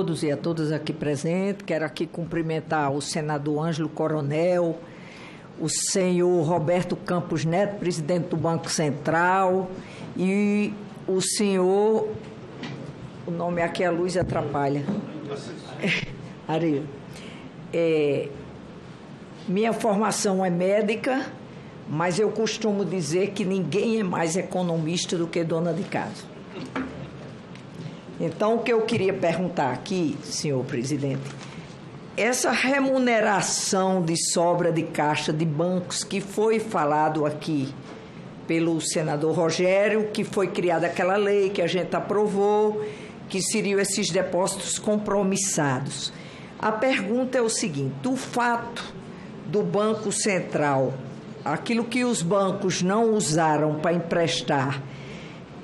Todos e a todas aqui presentes, quero aqui cumprimentar o senador Ângelo Coronel, o senhor Roberto Campos Neto, presidente do Banco Central, e o senhor, o nome aqui a luz atrapalha, Ariel. Minha formação é médica, mas eu costumo dizer que ninguém é mais economista do que dona de casa. Então, o que eu queria perguntar aqui, senhor presidente, essa remuneração de sobra de caixa de bancos que foi falado aqui pelo senador Rogério, que foi criada aquela lei que a gente aprovou, que seriam esses depósitos compromissados. A pergunta é o seguinte: o fato do Banco Central, aquilo que os bancos não usaram para emprestar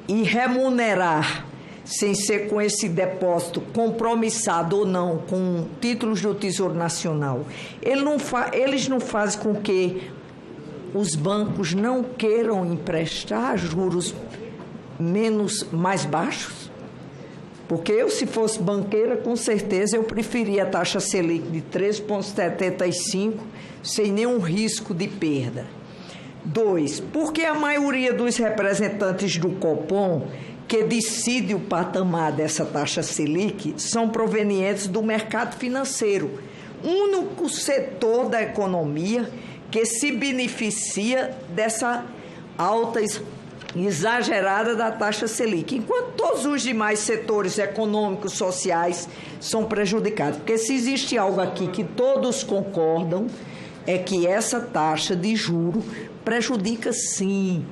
e remunerar, sem ser com esse depósito compromissado ou não, com títulos do Tesouro Nacional, eles não fazem com que os bancos não queiram emprestar juros mais baixos? Porque eu, se fosse banqueira, com certeza eu preferia a taxa Selic de 3,75, sem nenhum risco de perda. 2, porque a maioria dos representantes do Copom que decide o patamar dessa taxa Selic são provenientes do mercado financeiro, único setor da economia que se beneficia dessa alta exagerada da taxa Selic, enquanto todos os demais setores econômicos, sociais são prejudicados. Porque se existe algo aqui que todos concordam, é que essa taxa de juro prejudica sim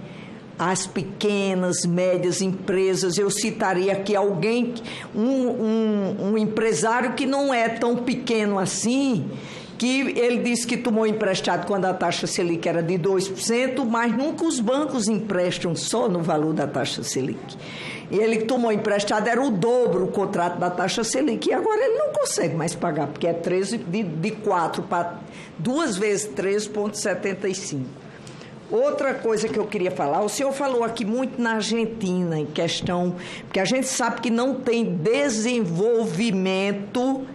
as pequenas, médias empresas. Eu citaria aqui alguém, um empresário que não é tão pequeno assim, que ele disse que tomou emprestado quando a taxa Selic era de 2%, mas nunca os bancos emprestam só no valor da taxa Selic. E ele que tomou emprestado era o dobro o contrato da taxa Selic, e agora ele não consegue mais pagar, porque é 13, de 4 para 2 vezes 13,75. Outra coisa que eu queria falar, o senhor falou aqui muito na Argentina, em questão, porque a gente sabe que não tem desenvolvimento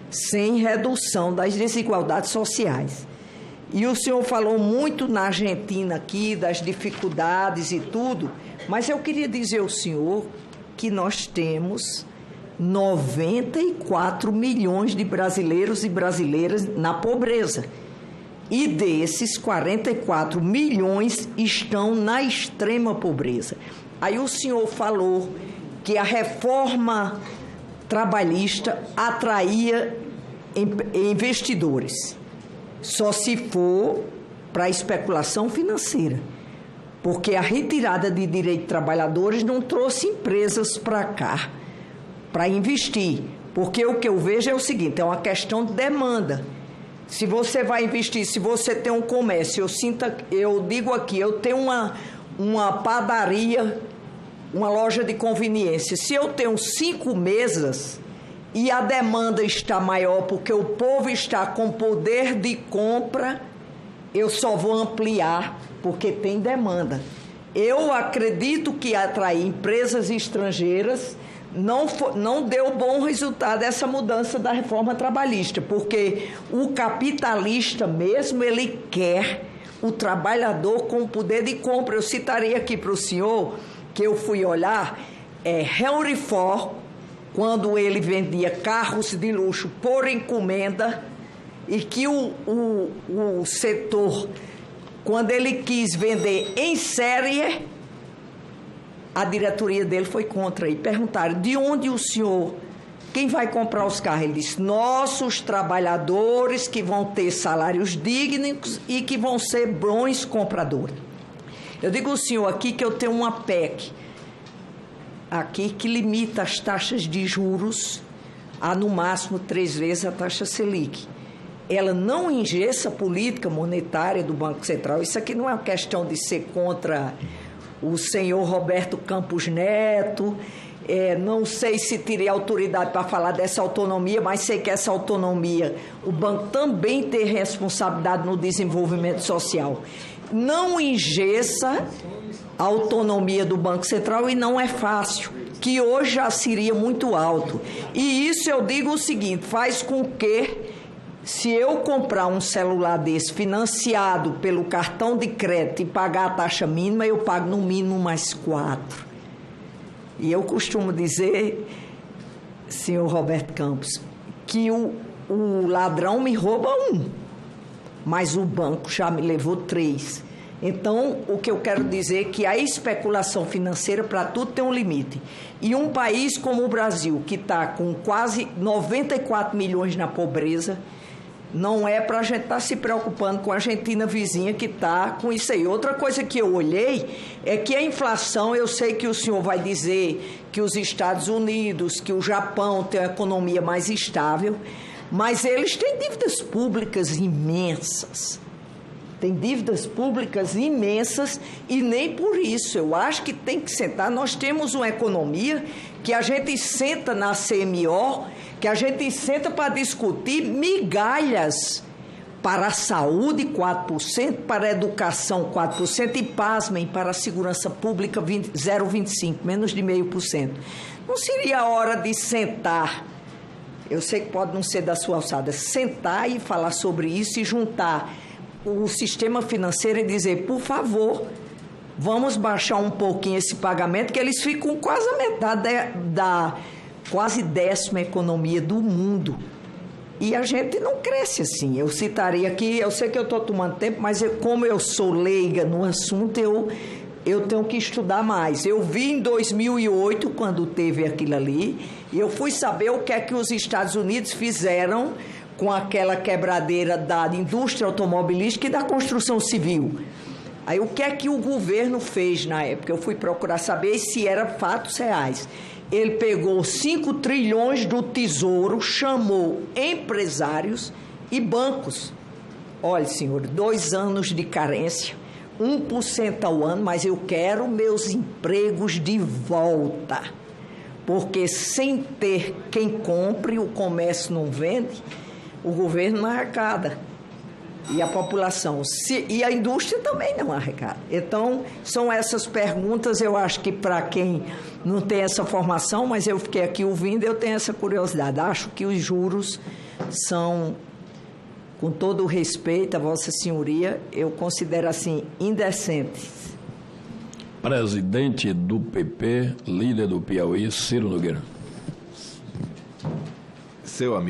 sem redução das desigualdades sociais. E o senhor falou muito na Argentina aqui, das dificuldades e tudo, mas eu queria dizer ao senhor que nós temos 94 milhões de brasileiros e brasileiras na pobreza. E desses, 44 milhões estão na extrema pobreza. Aí o senhor falou que a reforma trabalhista atraía investidores, só se for para especulação financeira, porque a retirada de direitos de trabalhadores não trouxe empresas para cá, para investir. Porque o que eu vejo é o seguinte, é uma questão de demanda. Se você vai investir, se você tem um comércio, eu digo aqui, eu tenho uma padaria, uma loja de conveniência. Se eu tenho 5 mesas e a demanda está maior porque o povo está com poder de compra, eu só vou ampliar porque tem demanda. Eu acredito que atrair empresas estrangeiras não deu bom resultado essa mudança da reforma trabalhista, porque o capitalista mesmo, ele quer o trabalhador com poder de compra. Eu citaria aqui para o senhor, que eu fui olhar, Henry Ford, quando ele vendia carros de luxo por encomenda, e que o setor, quando ele quis vender em série, a diretoria dele foi contra. E perguntaram, de onde o senhor, quem vai comprar os carros? Ele disse, nossos trabalhadores que vão ter salários dignos e que vão ser bons compradores. Eu digo ao senhor aqui que eu tenho uma PEC aqui que limita as taxas de juros a no máximo 3 vezes a taxa Selic. Ela não engessa a política monetária do Banco Central. Isso aqui não é uma questão de ser contra o senhor Roberto Campos Neto, não sei se terei autoridade para falar dessa autonomia, mas sei que essa autonomia, o banco também tem responsabilidade no desenvolvimento social. Não engessa a autonomia do Banco Central e não é fácil. que hoje já seria muito alto. E isso eu digo o seguinte, faz com que, se eu comprar um celular desse financiado pelo cartão de crédito e pagar a taxa mínima, eu pago no mínimo mais 4. E eu costumo dizer, senhor Roberto Campos, que o ladrão me rouba 1, mas o banco já me levou 3. Então, o que eu quero dizer é que a especulação financeira para tudo tem um limite. E um país como o Brasil, que está com quase 94 milhões na pobreza, não é para a gente estar se preocupando com a Argentina vizinha que está com isso aí. Outra coisa que eu olhei é que a inflação, eu sei que o senhor vai dizer que os Estados Unidos, que o Japão tem uma economia mais estável, mas eles têm dívidas públicas imensas. Tem dívidas públicas imensas e nem por isso. Eu acho que tem que sentar. Nós temos uma economia que a gente senta na CMO, que a gente senta para discutir migalhas para a saúde, 4%, para a educação, 4%, e, pasmem, para a segurança pública, 0,25%, menos de 0,5%. Não seria a hora de sentar, eu sei que pode não ser da sua alçada, sentar e falar sobre isso e juntar o sistema financeiro e dizer, por favor, vamos baixar um pouquinho esse pagamento, que eles ficam quase a metade da quase 10ª economia do mundo. E a gente não cresce assim. Eu citaria aqui, eu sei que eu estou tomando tempo, mas como eu sou leiga no assunto, eu tenho que estudar mais. Eu vi em 2008, quando teve aquilo ali, e eu fui saber o que é que os Estados Unidos fizeram com aquela quebradeira da indústria automobilística e da construção civil. Aí o que é que o governo fez na época? Eu fui procurar saber se era fatos reais. Ele pegou 5 trilhões do Tesouro, chamou empresários e bancos. Olha, senhor, 2 anos de carência, 1% ao ano, mas eu quero meus empregos de volta. Porque sem ter quem compre, o comércio não vende, o governo não arrecada. E a população, e a indústria também não arrecada. Então, são essas perguntas, eu acho que para quem não tem essa formação, mas eu fiquei aqui ouvindo, eu tenho essa curiosidade. Acho que os juros são, com todo o respeito a Vossa Senhoria, eu considero assim, indecentes. Presidente do PP, líder do Piauí, Ciro Nogueira. Seu amigo.